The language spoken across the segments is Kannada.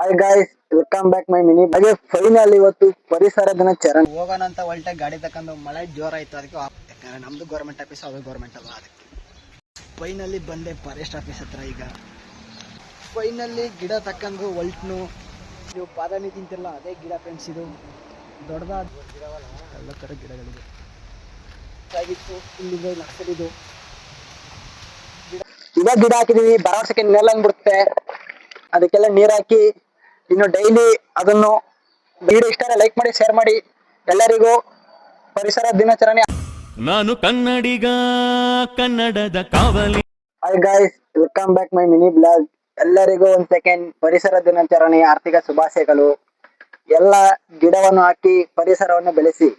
Hi guys, welcome back my mini. ಹಾಗೆ ಫೈನಲ್ ಇವತ್ತು ಪರಿಸರ ದಿನಾಚರಣೆ ಹೋಗೋಣ ಅಂತ ಹೊಲ್ಟೆ ಗಾಡಿ ತಕೊಂಡು ಮಳೆ ಜೋರಾಯ್ತು. ಅದಕ್ಕೆ ಯಾಕಂದ್ರೆ ನಮ್ದು ಗೌರ್ಮೆಂಟ್ ಆಫೀಸ್, ಅದು ಗೌರ್ಮೆಂಟ್ ಅಲ್ವಾ, ಅದಕ್ಕೆ ಫೈನಲ್ಲಿ ಬಂದೆ ಫಾರೆಸ್ಟ್ ಆಫೀಸ್ ಹತ್ರ. ಈಗ ಫೈನಲ್ಲಿ ಗಿಡ ತಕ್ಕಂಡು ಹೊಲ್ಟ್ನು. ನೀವು ಬಾದಾಮಿ ತಿಂತಿರಲ್ಲ, ಅದೇ ಗಿಡ ಫ್ರೆಂಡ್ಸ್. ಇದು ದೊಡ್ಡದಾದ ಎಲ್ಲ ಥರ ಗಿಡಗಳಿದೆ. ಆಗಿತ್ತು ಇಲ್ಲಿದೆ ನರ್ಸರಿದು ಇವಾಗ ಗಿಡ ಹಾಕಿದೀವಿ. ಬರೋ ವರ್ಷಕ್ಕೆ ನೆಲ್ಲಂಗ್ ಅದಕ್ಕೆಲ್ಲ ನೀರ್ ಹಾಕಿ ಇನ್ನು ಡೈಲಿ ಅದನ್ನು ವಿಡಿಯೋ ಇಷ್ಟ ಲೈಕ್ ಮಾಡಿ, ಶೇರ್ ಮಾಡಿ. ಎಲ್ಲರಿಗೂ ಪರಿಸರ ದಿನಾಚರಣೆ. ನಾನು ಕನ್ನಡಿಗ, ಕನ್ನಡದ ಕಾವಲಿ. Hi guys, welcome back my mini blog. ಎಲ್ಲರಿಗೂ ಒಂದ್ ಸೆಕೆಂಡ್ ಪರಿಸರ ದಿನಾಚರಣೆ ಆರ್ಥಿಕ ಶುಭಾಶಯಗಳು. ಎಲ್ಲ ಗಿಡವನ್ನು ಹಾಕಿ ಪರಿಸರವನ್ನು ಬೆಳೆಸಿ.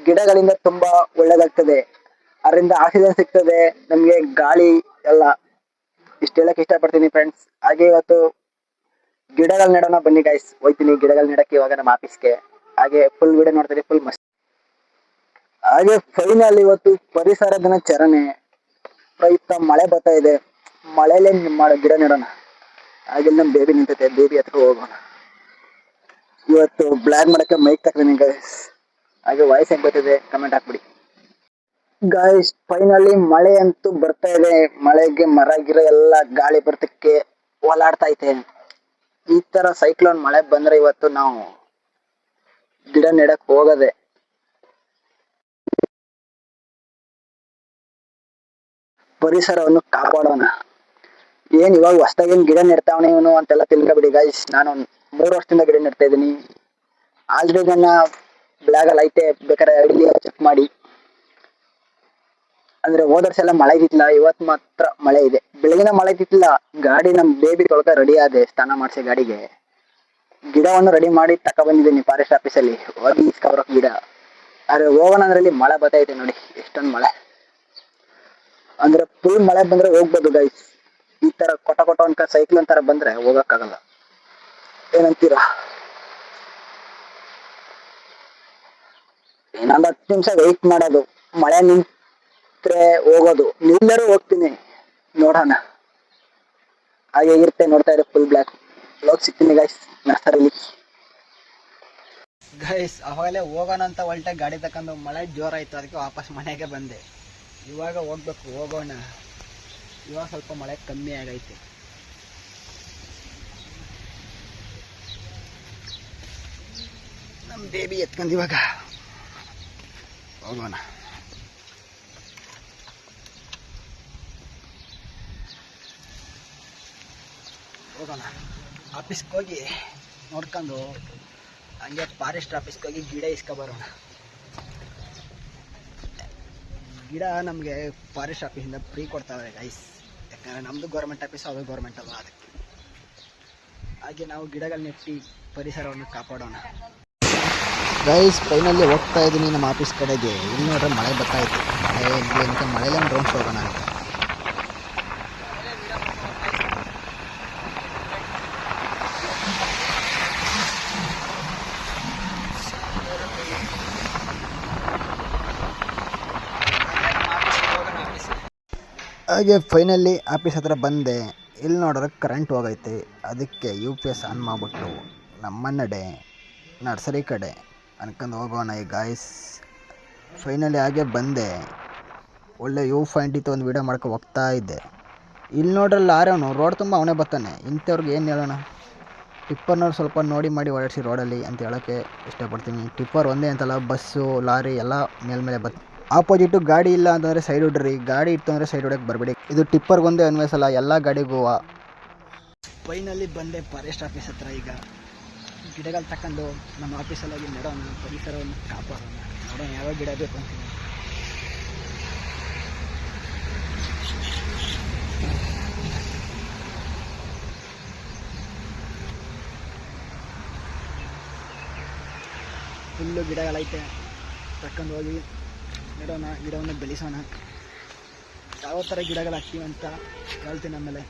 ಗಿಡಗಳಿಂದ ತುಂಬಾ ಒಳ್ಳೇದಾಗ್ತದೆ. ಅದರಿಂದ ಆಕ್ಸಿಜನ್ ಸಿಗ್ತದೆ ನಮ್ಗೆ, ಗಾಳಿ ಎಲ್ಲ. ಇಷ್ಟ ಹೇಳಕ್ ಇಷ್ಟಪಡ್ತೀನಿ ಫ್ರೆಂಡ್ಸ್. ಹಾಗೆ ಇವತ್ತು ಗಿಡಗಳು ನೆಡೋಣ ಬನ್ನಿ ಗೈಸ್. ಹೋಯ್ತೀನಿ ಗಿಡಗಳು ನೆಡಕ್ಕೆ ಇವಾಗ ನಮ್ಮ ಆಫೀಸ್ಗೆ. ಹಾಗೆ ಫುಲ್ ವಿಡಿಯೋ ನೋಡ್ತೀನಿ, ಫುಲ್ ಮಸ್ತ್. ಹಾಗೆ ಫೈನಲ್ ಇವತ್ತು ಪರಿಸರ ದಿನಾಚರಣೆ ಪ್ರಯುಕ್ತ ಮಳೆ ಬರ್ತಾ ಇದೆ. ಮಳೆಯಲ್ಲೇ ಗಿಡ ನೆಡೋಣ. ಹಾಗೆ ನಮ್ಮ ಬೇಬಿ ನಿಂತೈತೆ, ಬೇಬಿ ಹತ್ರ ಹೋಗೋಣ. ಇವತ್ತು ಬ್ಲಾಗ್ ಮಾಡಕ್ಕೆ ಮೈಕ್ ತಕ್ತೀನಿ ಗೈಸ್. ಹಾಗೆ ವಾಯ್ಸ್ ಹೆಂಗ್ ಬರ್ತಿದೆ ಕಮೆಂಟ್ ಹಾಕ್ಬಿಡಿ ಗಾಯ್ಸ್. ಫೈನಲಿ ಮಳೆ ಅಂತೂ ಬರ್ತಾ ಇದೆ. ಮಳೆಗೆ ಮರ ಗಿರ ಎಲ್ಲ ಗಾಳಿ ಬರ್ತಕ್ಕೆ ಓಲಾಡ್ತಾ ಐತೆ. ಈ ತರ ಸೈಕ್ಲೋನ್ ಮಳೆ ಬಂದ್ರೆ ಇವತ್ತು ನಾವು ಗಿಡ ನೆಡಕ್ ಹೋಗದೆ. ಪರಿಸರವನ್ನು ಕಾಪಾಡೋಣ. ಏನ್ ಇವಾಗ ಹೊಸದಾಗಿ ಗಿಡ ನೆಡ್ತಾವನೆ ಇವನು ಅಂತೆಲ್ಲ ತಿಳ್ಕೊಬಿಡಿ ಗೈಸ್. ನಾನು 3 ವರ್ಷದಿಂದ ಗಿಡ ನೆಡ್ತಾ ಇದ್ದೀನಿ. ಆಲ್ರೆಡಿ ನನ್ನ ಬ್ಲಾಗ್ ಅಲ್ಲಿ ಐತೆ, ಬೇಕಾದ್ರೆ ಐಡಿ ಚೆಕ್ ಮಾಡಿ. ಅಂದ್ರೆ ಹೋದ ವರ್ಷ ಎಲ್ಲ ಮಳೆ ಇದ್ದಿಲ್ಲ, ಇವತ್ ಮಾತ್ರ ಮಳೆ ಇದೆ. ಬೆಳಗಿನ ಮಳೆ ಇದ್ದಿಲ್ಲ. ಗಾಡಿ ನಮ್ ಬೇಬಿ ತೊಳ್ಕ ರೆಡಿ ಆದೆ, ಸ್ನಾನ ಮಾಡಿಸಿ ಗಾಡಿಗೆ. ಗಿಡವನ್ನು ರೆಡಿ ಮಾಡಿ ತಕ ಬಂದಿದ್ದೀನಿ ಫಾರೆಸ್ಟ್ ಆಫೀಸಲ್ಲಿ. ಹೋಗಿ ಇಸ್ಕೊಬರಕ್ ಗಿಡ. ಆದ್ರೆ ಹೋಗೋಣ ಅಂದ್ರಲ್ಲಿ ಮಳೆ ಬರ್ತೈತೆ ನೋಡಿ, ಎಷ್ಟೊಂದು ಮಳೆ. ಅಂದ್ರೆ ಫುಲ್ ಮಳೆ ಬಂದ್ರೆ ಹೋಗ್ಬೋದು ಗೈಸ್. ಈ ತರ ಕೊಟ ಅಂತ ಸೈಕ್ಲೋನ್ ತರ ಬಂದ್ರೆ ಹೋಗಕ್ಕಾಗಲ್ಲ. ಏನಂತೀರಾ? ಇನ್ನೊಂದು 10 ನಿಮಿಷ ವೆಯ್ಟ್ ಮಾಡೋದು. ಮಳೆ ನಿಂತ್ರೆ ಹೋಗೋದು. ನಿಲ್ಲರೂ ಹೋಗ್ತೀನಿ, ನೋಡೋಣ. ಹಾಗೆ ಇರುತ್ತೆ, ನೋಡ್ತಾ ಇರೋ ಫುಲ್ ಬ್ಲಾಕ್. ಲೋಕ್ ಸಿಗ್ತೀನಿ ಗೈಸ್ ನರ್ಸರಿಲಿ. ಗೈಸ್ ಅವಾಗಲೇ ಹೋಗೋಣ ಅಂತ ಹೊಲ್ಟೆ ಗಾಡಿ ತಕೊಂಡು ಮಳೆ ಜೋರಾಯ್ತು. ಅದಕ್ಕೆ ವಾಪಸ್ ಮನೆಗೆ ಬಂದೆ. ಇವಾಗ ಹೋಗ್ಬೇಕು, ಹೋಗೋಣ. ಇವಾಗ ಸ್ವಲ್ಪ ಮಳೆ ಕಮ್ಮಿ ಆಗೈತೆ. ನಮ್ಮ ಬೇಬಿ ಎತ್ಕೊಂಡು ಇವಾಗ ಹೋಗೋಣ. ಆಫೀಸ್ಗೆ ಹೋಗಿ ನೋಡ್ಕೊಂಡು ಹಂಗೆ ಫಾರೆಸ್ಟ್ ಆಫೀಸ್ಗೆ ಹೋಗಿ ಗಿಡ ಇಸ್ಕೊಬರೋಣ. ಗಿಡ ನಮಗೆ ಫಾರೆಸ್ಟ್ ಆಫೀಸಿಂದ ಫ್ರೀ ಕೊಡ್ತಾವ್ರೆ ಗೈಸ್. ಯಾಕಂದರೆ ನಮ್ಮದು ಗೌರ್ಮೆಂಟ್ ಆಫೀಸ್, ಅದು ಗೌರ್ಮೆಂಟ್ ಅಲ್ವಾ, ಅದಕ್ಕೆ. ಹಾಗೆ ನಾವು ಗಿಡಗಳು ನೆಟ್ಟಿ ಪರಿಸರವನ್ನು ಕಾಪಾಡೋಣ. ಗೈಸ್ ಫೈನಲ್ಲಿ ಹೋಗ್ತಾ ಇದ್ದೀನಿ ನಮ್ಮ ಆಫೀಸ್ ಕಡೆಗೆ. ಇಲ್ಲಿ ನೋಡ್ರೆ ಮಳೆ ಬರ್ತಾ ಇತ್ತು. ಮಳೆಯಲ್ಲೇ ರೌಂಡ್ಸ್ ಹೋಗೋಣ ಅಂತ. ಹಾಗೆ ಫೈನಲಿ ಆಫೀಸ್ ಹತ್ರ ಬಂದೆ. ಇಲ್ಲಿ ನೋಡಿದ್ರೆ ಕರೆಂಟ್ ಹೋಗೈತೆ. ಅದಕ್ಕೆ UPS ಆನ್ ಮಾಡಿಬಿಟ್ಟು ನಮ್ಮ ನರ್ಸರಿ ಕಡೆ ಅನ್ಕೊಂಡು ಹೋಗೋಣ ಈ ಗಾಯ್ಸ್. ಫೈನಲಿ ಹಾಗೆ ಬಂದೆ. ಒಳ್ಳೆ ಪಾಯಿಂಟ್ ಇತ್ತು, ಒಂದು ವೀಡಿಯೋ ಮಾಡ್ಕೊಂಡು ಹೋಗ್ತಾ ಇದ್ದೆ. ಇಲ್ಲಿ ನೋಡ್ರೆ ಲಾರಿಯವನು ರೋಡ್ ತುಂಬ ಅವನೇ ಬರ್ತಾನೆ. ಇಂಥವ್ರಿಗೆ ಏನು ಹೇಳೋಣ? ಟಿಪ್ಪರ್ನವ್ರು ಸ್ವಲ್ಪ ನೋಡಿ ಮಾಡಿ ಓಡಾಡಿಸಿ ರೋಡಲ್ಲಿ ಅಂತ ಹೇಳೋಕ್ಕೆ ಇಷ್ಟಪಡ್ತೀನಿ. ಟಿಪ್ಪರ್ ಒಂದೇ ಅಂತಲ್ಲ, ಬಸ್ಸು ಲಾರಿ ಎಲ್ಲ ಮೇಲ್ಮೇಲೆ ಬರ್ತೀನಿ. ಆಪೋಸಿಟು ಗಾಡಿ ಇಲ್ಲ ಅಂತಂದರೆ ಸೈಡ್ ಹೊಡ್ರಿ, ಗಾಡಿ ಇತ್ತು ಅಂದರೆ ಸೈಡ್ ಹೊಡಕ್ಕೆ ಬರಬೇಡಿ. ಇದು ಟಿಪ್ಪರ್ಗೊಂದೇ ಅನ್ವಯಿಸಲ್ಲ, ಎಲ್ಲ ಗಾಡಿಗೂ. ಫೈನಲ್ಲಿ ಬಂದೆ ಫಾರೆಸ್ಟ್ ಆಫೀಸ್ ಹತ್ರ. ಈಗ ಗಿಡಗಳು ತಗೊಂಡು ನಮ್ಮ ಆಫೀಸಲ್ಲಿ ನೆಡೋಣ, ಪರಿಸರವನ್ನು ಕಾಪಾಡೋಣ. ನೋಡೋಣ ಯಾವ ಗಿಡ ಬೇಕು ಅಂತೀನಿ. ಫುಲ್ಲು ಗಿಡಗಳೈತೆ, ತಕೊಂಡು ಹೋಗಿ ನೆಡೋಣ, ಗಿಡವನ್ನು ಬೆಳೆಸೋಣ. ಯಾವ ಥರ ಗಿಡಗಳು ಹಾಕ್ತೀವಿ ಅಂತ ಹೇಳ್ತೀನಿ ಆಮೇಲೆ.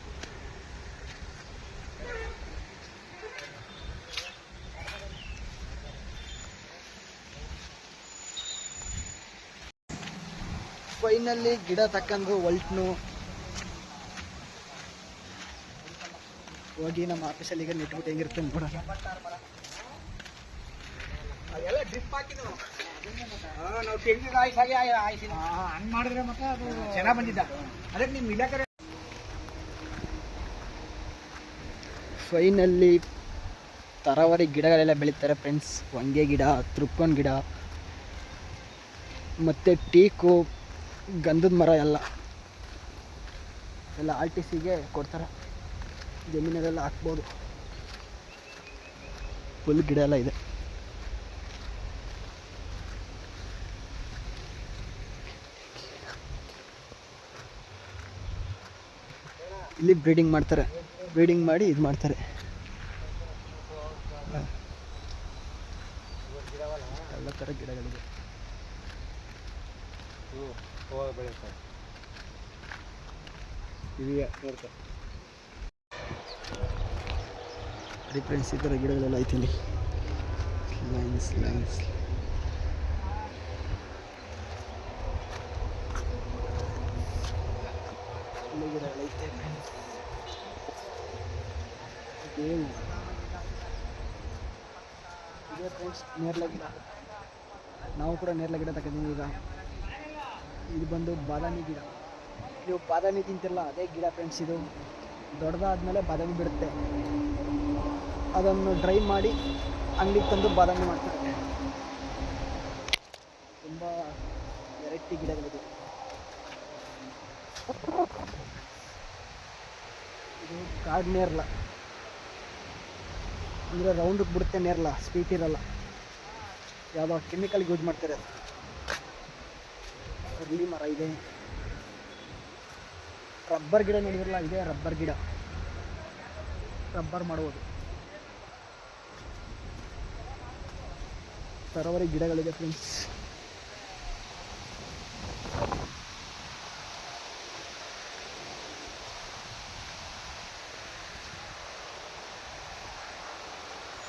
ಫೈನಲ್ಲಿ ಗಿಡ ತಕ್ಕಂಡು ಹೊಲ್ಟ್ನು. ಹೋಗಿ ನಮ್ಮ ಆಫೀಸಲ್ಲಿ ಈಗ ನೆಟ್ಬಿಟ್ಟು ಹೆಂಗಿರುತ್ತೆ ನೋಡೋಣ. ಅದೆಲ್ಲ ಡ್ರಿಪ್ ಹಾಕಿದ್ದು ನಾವು ತೆಗ್ದಿದ್ದು ಆಯ್ಸಾಗಿ ಹಂಗೆ ಮಾಡಿದ್ರೆ ಮತ್ತೆ ಅದು ಚೆನ್ನಾಗಿ ಬಂದಿದ್ದ. ಅದಕ್ಕೆ ನಿಮ್ಮ ಇಲಾಖೆ ಫೈನಲ್ಲಿ ತರಾವರಿ ಗಿಡಗಳೆಲ್ಲ ಬೆಳೀತಾರೆ ಫ್ರೆಂಡ್ಸ್. ಹೊಂಗೆ ಗಿಡ, ತೃಪ್ಕೊಂಡ್ ಗಿಡ ಮತ್ತು ಟೀಕು, ಗಂಧದ ಮರ ಎಲ್ಲ RTCಗೆ ಕೊಡ್ತಾರೆ. ಜಮೀನಲ್ಲೆಲ್ಲ ಹಾಕ್ಬೋದು. ಫುಲ್ ಗಿಡ ಎಲ್ಲ ಇದೆ. ಇಲ್ಲಿ ಬ್ರೀಡಿಂಗ್ ಮಾಡ್ತಾರೆ. ಬ್ರೀಡಿಂಗ್ ಮಾಡಿ ಇದು ಮಾಡ್ತಾರೆ. ಎಲ್ಲ ಥರ ಗಿಡಗಳಿದೆ. ಡಿಫ್ರೆನ್ಸ್ ಈ ಥರ ಗಿಡಗಳೆಲ್ಲ ಐತೆ ಇಲ್ಲಿ. ಲೈನ್ಸ್ ಗಿಡಗಳೈತೆ ಫ್ರೆಂಡ್ಸ್. ಇದೇ ಫ್ರೆಂಡ್ಸ್ ನೇರಳೆ ಗಿಡ. ನಾವು ಕೂಡ ನೇರಳೆ ಗಿಡ ತಗೊಂಡಿದ್ದೀವಿ. ಈಗ ಇದು ಬಂದು ಬಾದಾಮಿ ಗಿಡ. ನೀವು ಬಾದಾಮಿ ತಿಂತಿರಲ್ಲ ಅದೇ ಗಿಡ ಫ್ರೆಂಡ್ಸ್. ಇದು ದೊಡ್ಡದಾದ್ಮೇಲೆ ಬಾದಾಮಿ ಬಿಡುತ್ತೆ. ಅದನ್ನು ಡ್ರೈ ಮಾಡಿ ಅಂಗಡಿಗೆ ತಂದು ಬಾದಾಮಿ ಮಾಡ್ತಾರೆ. ತುಂಬ ವೆರೈಟಿ ಗಿಡಗಳಿದೆ. ಇದು ಕಾಡು ನೇರಳ, ಅಂದರೆ ರೌಂಡಕ್ಕೆ ಬಿಡುತ್ತೆ ನೇರಳ, ಸ್ವೀಟ್ ಇರಲ್ಲ. ಯಾವುದೋ ಕೆಮಿಕಲ್ ಯೂಸ್ ಮಾಡ್ತಾರೆ. ಅರಳಿ ಮರ ಇದೆ. ರಬ್ಬರ್ ಗಿಡ ನೋಡಿದ್ರಲ್ಲ, ಇದೆ ರಬ್ಬರ್ ಗಿಡ. ರಬ್ಬರ್ ಮಾಡುವುದು. ತರವರಿ ಗಿಡಗಳಿದೆ ಫ್ರೆಂಡ್ಸ್.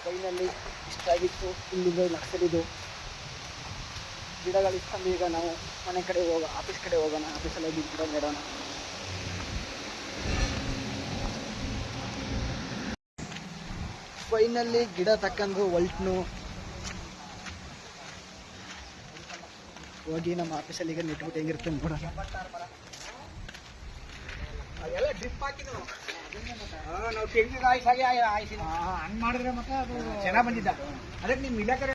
ಫೈನಲ್ಲಿ ಇಷ್ಟ ಆಗಿತ್ತು. ಇಲ್ಲಿಂದ ನರ್ಸರಿದು ಗಿಡಗಳು ಇಷ್ಟ. ಈಗ ನಾವು ಮನೆ ಕಡೆ ಆಫೀಸ್ ಕಡೆ ಹೋಗೋಣ. ಆಫೀಸಲ್ಲಿ ಗಿಡ ನೆಡೋಣ. ಫೈನಲ್ಲಿ ಗಿಡ ತಕ್ಕಂಡು ಹೊಲ್ಟ್ನು. ಹೋಗಿ ನಮ್ಮ ಆಫೀಸಲ್ಲಿ ಈಗ ನೆಟ್ಬಿಟ್ಟು ಹೆಂಗಿರುತ್ತೆ ನೋಡೋಣ. ಅದೆಲ್ಲ ಡ್ರಿಪ್ ಹಾಕಿದ್ದು ನಾವು ತೆಗ್ದಿದ್ದು ಆಯ್ಸಾಗಿ ಹಂಗೆ ಮಾಡಿದ್ರೆ ಮತ್ತೆ ಅದು ಚೆನ್ನಾಗಿ ಬಂದಿದ್ದ. ಅದಕ್ಕೆ ನಿಮ್ಮ ಇಲಾಖೆ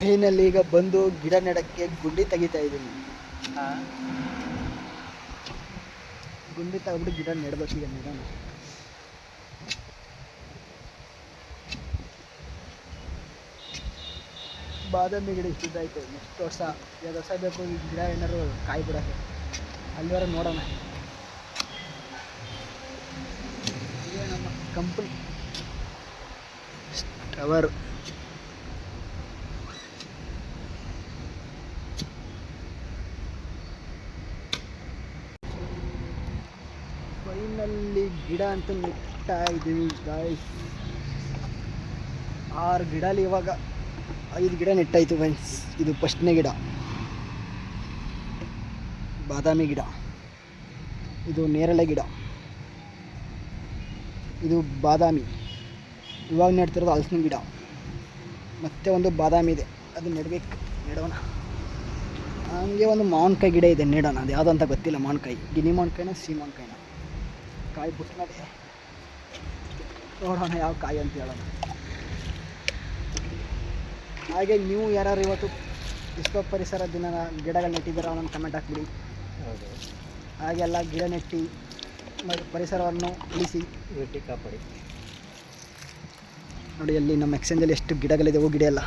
ಫೈನಲ್ಲಿ ಈಗ ಬಂದು ಗಿಡ ನೆಡಕ್ಕೆ ಗುಂಡಿ ತೆಗಿತಾ ಇದ್ದೀನಿ. ಗುಂಡಿ ತೆಗೆದ್ಬಿಟ್ಟು ಗಿಡ ನೆಡ್ಬೇಕು. ಈಗ ನೆಡೋಣ. ಬಾದಾಮಿ ಗಿಡ ಇಷ್ಟಿದ್ದಾಯ್ತು. ನೆಕ್ಸ್ಟ್ ವರ್ಷ 2 ವರ್ಷ ಬೇಕು ಈ ಗಿಡ ಏನಾದ್ರು ಕಾಯಿ ಬಿಡೋಕ್ಕೆ. ಅಲ್ಲಿವರೆಗೆ ನೋಡೋಣ. ಇದೇ ನಮ್ಮ ಕಂಪ್ನಿ ಟವರ್. ಫೈನಲ್ಲಿ ಗಿಡ ಅಂತ ನೆಡ್ತಾ ಇದ್ದೀವಿ ಗಾಯ್ಸ್. 6 ಗಿಡಲಿ ಇವಾಗ 5 ಗಿಡ ನೆಟ್ಟಾಯಿತು ಫ್ರೆಂಡ್ಸ್. ಇದು ಫಸ್ಟ್ನೇ ಗಿಡ ಬಾದಾಮಿ ಗಿಡ. ಇದು ನೇರಳೆ ಗಿಡ. ಇದು ಬಾದಾಮಿ. ಇವಾಗ ನೆಡ್ತಿರೋದು ಹಲಸಿನ ಗಿಡ. ಮತ್ತೆ ಒಂದು ಬಾದಾಮಿ ಇದೆ, ಅದು ನೆಡೋಣ. ಹಂಗೆ ಒಂದು ಮಾವಿನಕಾಯಿ ಗಿಡ ಇದೆ, ನೆಡೋಣ. ಅದು ಯಾವುದು ಅಂತ ಗೊತ್ತಿಲ್ಲ. ಮಾವಿನಕಾಯಿ, ಗಿನಿ ಮಾವಿನಕಾಯಿನ ಸಿಹಿ ಮಾವಿನಕಾಯಿನ. ಕಾಯಿ ಬಿಟ್ಟು ನೋಡೋಣ ಯಾವ ಕಾಯಿ ಅಂತ ಹೇಳೋಣ. ಹಾಗೆ ನೀವು ಯಾರು ಇವತ್ತು ವಿಶ್ವ ಪರಿಸರ ದಿನ ಗಿಡಗಳು ನೆಟ್ಟಿದ್ದೀರ ನನ್ನ ಕಮೆಂಟ್ ಹಾಕ್ಬಿಡಿ. ಹಾಗೆಲ್ಲ ಗಿಡ ನೆಟ್ಟಿ ಮತ್ತು ಪರಿಸರವನ್ನು ಉಳಿಸಿ ಕಾಪಾಡಿ. ನೋಡಿ ಅಲ್ಲಿ ನಮ್ಮ ಎಕ್ಸ್ಚೇಂಜಲ್ಲಿ ಎಷ್ಟು ಗಿಡಗಳಿದೆ. ಹೂ ಗಿಡ ಎಲ್ಲ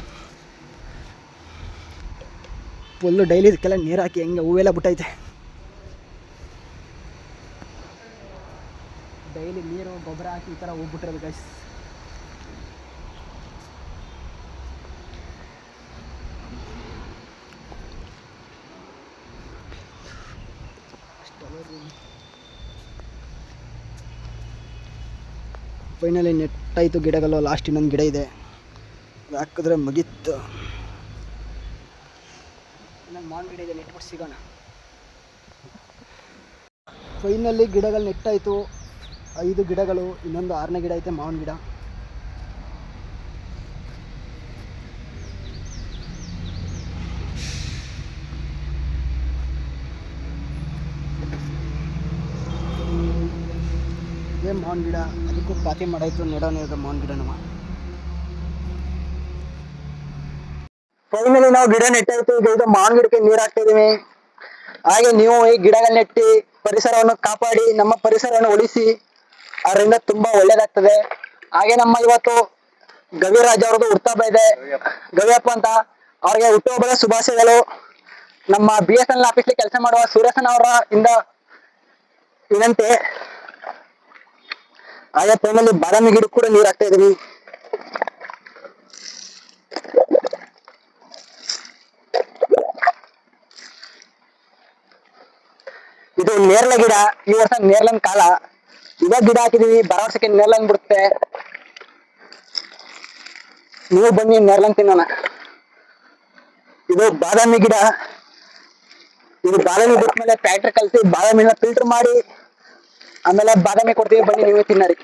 ಫುಲ್ಲು ಡೈಲಿ ಇದಕ್ಕೆಲ್ಲ ನೀರು ಹಾಕಿ ಹೆಂಗೆ ಹೂವೆಲ್ಲ ಬಿಟ್ಟೈತೆ. ಡೈಲಿ ನೀರು ಗೊಬ್ಬರ ಹಾಕಿ ಈ ಥರ ಹೂ ಬಿಟ್ಟಿರೋದು ಗೈಸ್. ಫೈನಲಿ ನೆಟ್ಟಾಯಿತು ಗಿಡಗಳು. ಲಾಸ್ಟ್ ಇನ್ನೊಂದು ಗಿಡ ಇದೆ, ಅದು ಹಾಕಿದ್ರೆ ಮುಗೀತು. ಇನ್ನೊಂದು ಮಾವಿನ ಗಿಡ ಇದೆ, ನೆಟ್ಬಿಟ್ಟು ಸಿಗೋಣ. ಫೈನಲಿ ಗಿಡಗಳು ನೆಟ್ಟಾಯಿತು, 5 ಗಿಡಗಳು. ಇನ್ನೊಂದು 6ನೇ ಗಿಡ ಐತೆ ಮಾವಿನ ಗಿಡ. ಇದೇ ಮಾವಿನ ಗಿಡ, ಅದಕ್ಕೂ ಪಾತಿ ಮಾಡಾಯಿತು. ನೆಡೋಣ ಮಾವಿನ ಗಿಡ ನಮ್ಮ. ಫೈನಲಿ ನಾವು ಗಿಡ ನೆಟ್ಟಾಯ್ತು. ಈಗ ಇದು ಮಾವಿನ ಗಿಡಕ್ಕೆ ನೀರು ಹಾಕ್ತಾ ಇದೀವಿ. ಹಾಗೆ ನೀವು ಈ ಗಿಡಗಳನ್ನ ನೆಟ್ಟಿ ಪರಿಸರವನ್ನು ಕಾಪಾಡಿ, ನಮ್ಮ ಪರಿಸರವನ್ನು ಉಳಿಸಿ. ಅದರಿಂದ ತುಂಬಾ ಒಳ್ಳೇದಾಗ್ತದೆ. ಹಾಗೆ ನಮ್ಮ ಇವತ್ತು ಗವಿರಾಜ್ ಅವ್ರದ್ದು ಹುಟ್ಟುಹಬ್ಬ ಇದೆ, ಗವಿಯಪ್ಪ ಅಂತ. ಅವ್ರಿಗೆ ಹುಟ್ಟುಹಬ್ಬದ ಶುಭಾಶಯಗಳು. ನಮ್ಮ BSNL ಆಫೀಸ್ಲಿ ಕೆಲಸ ಮಾಡುವ ಸುರೇಶನ್ ಅವರ ಇಂದ ವಿನಂತಿ. ಹಾಗೆ ಟೈಮಲ್ಲಿ ಬಾದಾಮಿ ಗಿಡ ಕೂಡ ನೀರು ಹಾಕ್ತಾ ಇದೀವಿ. ಇದು ನೇರಳೆ ಗಿಡ. ಈ ವರ್ಷ ನೇರಳನ್ ಕಾಲ. ಇವಾಗ ಗಿಡ ಹಾಕಿದೀವಿ, ಬರೋ ವರ್ಷಕ್ಕೆ ನೇರಳನ್ ಬಿಡುತ್ತೆ. ನೀವು ಬನ್ನಿ ನೇರಳನ್ ತಿನ್ನೋಣ. ಇದು ಬಾದಾಮಿ ಗಿಡ. ಇದು ಬಾದಾಮಿ ಬಿಟ್ಮೇಲೆ ಫ್ಯಾಕ್ಟ್ರಿ ಕಲ್ಸಿ ಬಾದಾಮಿನ ಫಿಲ್ಟರ್ ಮಾಡಿ ಆಮೇಲೆ ಬಾದಾಮಿ ಕೊಡ್ತೀವಿ, ಬನ್ನಿ ನೀವು ತಿನ್ನರಿ.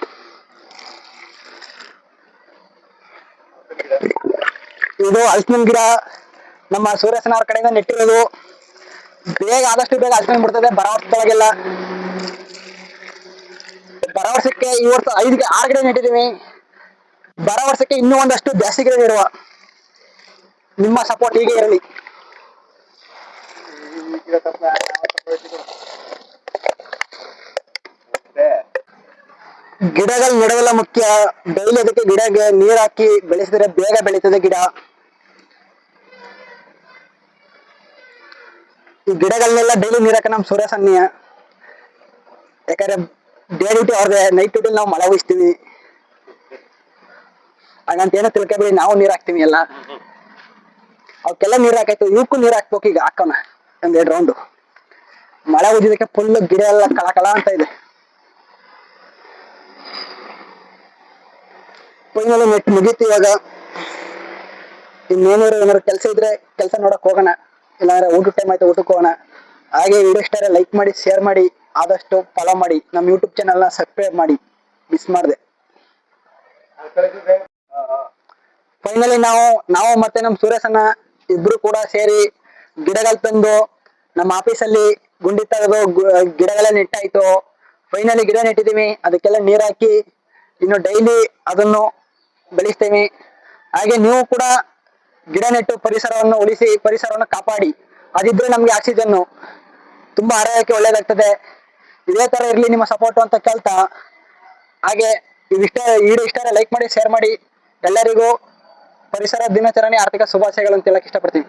ಇದು ಹಲಸಿನ ಗಿಡ, ನಮ್ಮ ಸೂರ್ಯಸನ ಅವ್ರ ಕಡೆಯಿಂದ ನೆಟ್ಟಿರೋದು. ಬೇಗ ಆದಷ್ಟು ಬೇಗ ಹಲ್ಸ್ಕೊಂಡ್ ಬಿಡ್ತದೆ ಬರೋ ವರ್ಷದೊಳಗೆಲ್ಲ. ಬರೋ ವರ್ಷಕ್ಕೆ ಈ ವರ್ಷ 6 ಗಿಡ ನೆಟ್ಟಿದೀವಿ. ಬರೋ ವರ್ಷಕ್ಕೆ ಇನ್ನೂ ಒಂದಷ್ಟು ಜಾಸ್ತಿ ಗಿಡ ನೆಡುವ. ನಿಮ್ಮ ಸಪೋರ್ಟ್ ಹೀಗೆ ಇರಲಿ. ಗಿಡಗಳು ನೆಡೋದೆಲ್ಲ ಮುಖ್ಯ. ಡೈಲಿ ಅದಕ್ಕೆ ಗಿಡಕ್ಕೆ ನೀರ್ ಹಾಕಿ ಬೆಳೆಸಿದ್ರೆ ಬೇಗ ಬೆಳೀತದೆ ಗಿಡ. ಈ ಗಿಡಗಳನ್ನೆಲ್ಲ ಡೈಲಿ ನೀರ್ ಹಾಕ ನಮ್ ಸೂರ್ಯಸನ್ನಿಯ. ಯಾಕಂದ್ರೆ ಡೇ ಡ್ಯೂಟಿ ಅವ್ರದೇ, ನೈಟ್ ಡ್ಯೂಟಿ ನಾವು ಮಳೆ ಉಯಿಸ್ತೀವಿ. ಹಂಗಂತ ಏನೋ ತಿಳ್ಕೊಬೇಡಿ, ನಾವು ನೀರ್ ಹಾಕ್ತಿವಿ ಎಲ್ಲ. ಅವಕ್ಕೆಲ್ಲ ನೀರ್ ಹಾಕಾಯ್ತು, ಇವಕ್ಕೂ ನೀರ್ ಹಾಕ್ಬೇಕು. ಈಗ ಹಾಕೋಣ ಒಂದ್ 2 ರೌಂಡು. ಮಳೆ ಉಜ್ಜಿದಕ್ಕೆ ಫುಲ್ ಗಿಡ ಎಲ್ಲ ಕಳ ಅಂತ ಇದೆ. ಫೈನಲಿ ನೆಟ್ ಮುಗೀತು. ಇವಾಗ ಏನಾದ್ರು ಕೆಲಸ ಇದ್ರೆ ಕೆಲಸ ನೋಡಕ್ ಹೋಗೋಣ, ಇಲ್ಲಾಂದ್ರೆ ಊಟದ ಟೈಮ್ ಆಯ್ತು, ಊಟಕ್ಕೆ ಹೋಗೋಣ. ಹಾಗೆ ವಿಡಿಯೋ ಇಷ್ಟ ಲೈಕ್ ಮಾಡಿ, ಶೇರ್ ಮಾಡಿ, ಆದಷ್ಟು ಫಾಲೋ ಮಾಡಿ. ನಮ್ಮ ಯೂಟ್ಯೂಬ್ ಚಾನಲ್ನ ಸಬ್ಸ್ಕ್ರೈಬ್ ಮಾಡಿ, ಮಿಸ್ ಮಾಡಿದೆ. ಫೈನಲಿ ನಾವು ಮತ್ತೆ ನಮ್ಮ ಸುರೇಶನ್ನ ಇಬ್ರು ಕೂಡ ಸೇರಿ ಗಿಡಗಳು ತಂದು ನಮ್ಮ ಆಫೀಸಲ್ಲಿ ಗುಂಡಿ ತೆಗೆದು ಗಿಡಗಳೆಲ್ಲ ನೆಟ್ಟಾಯ್ತು. ಫೈನಲಿ ಗಿಡ ನೆಟ್ಟಿದೀವಿ, ಅದಕ್ಕೆಲ್ಲ ನೀರ್ ಹಾಕಿ ಇನ್ನು ಡೈಲಿ ಅದನ್ನು ಬೆಳೆಸ್ತೀವಿ. ಹಾಗೆ ನೀವು ಕೂಡ ಗಿಡ ನೆಟ್ಟು ಪರಿಸರವನ್ನು ಉಳಿಸಿ, ಪರಿಸರವನ್ನು ಕಾಪಾಡಿ. ಅದಿದ್ರೆ ನಮ್ಗೆ ಆಕ್ಸಿಜನ್ ತುಂಬಾ ಆರೋಗ್ಯಕ್ಕೆ ಒಳ್ಳೇದಾಗ್ತದೆ. ಇದೇ ತರ ಇರ್ಲಿ ನಿಮ್ಮ ಸಪೋರ್ಟ್ ಅಂತ ಕೇಳ್ತಾ, ಹಾಗೆ ವಿಡಿಯೋ ಇಷ್ಟ ಲೈಕ್ ಮಾಡಿ, ಶೇರ್ ಮಾಡಿ. ಎಲ್ಲರಿಗೂ ಪರಿಸರ ದಿನಾಚರಣೆ ಆರ್ಥಿಕ ಶುಭಾಶಯಗಳು ಅಂತ ಹೇಳಕ್ ಇಷ್ಟಪಡ್ತೀನಿ.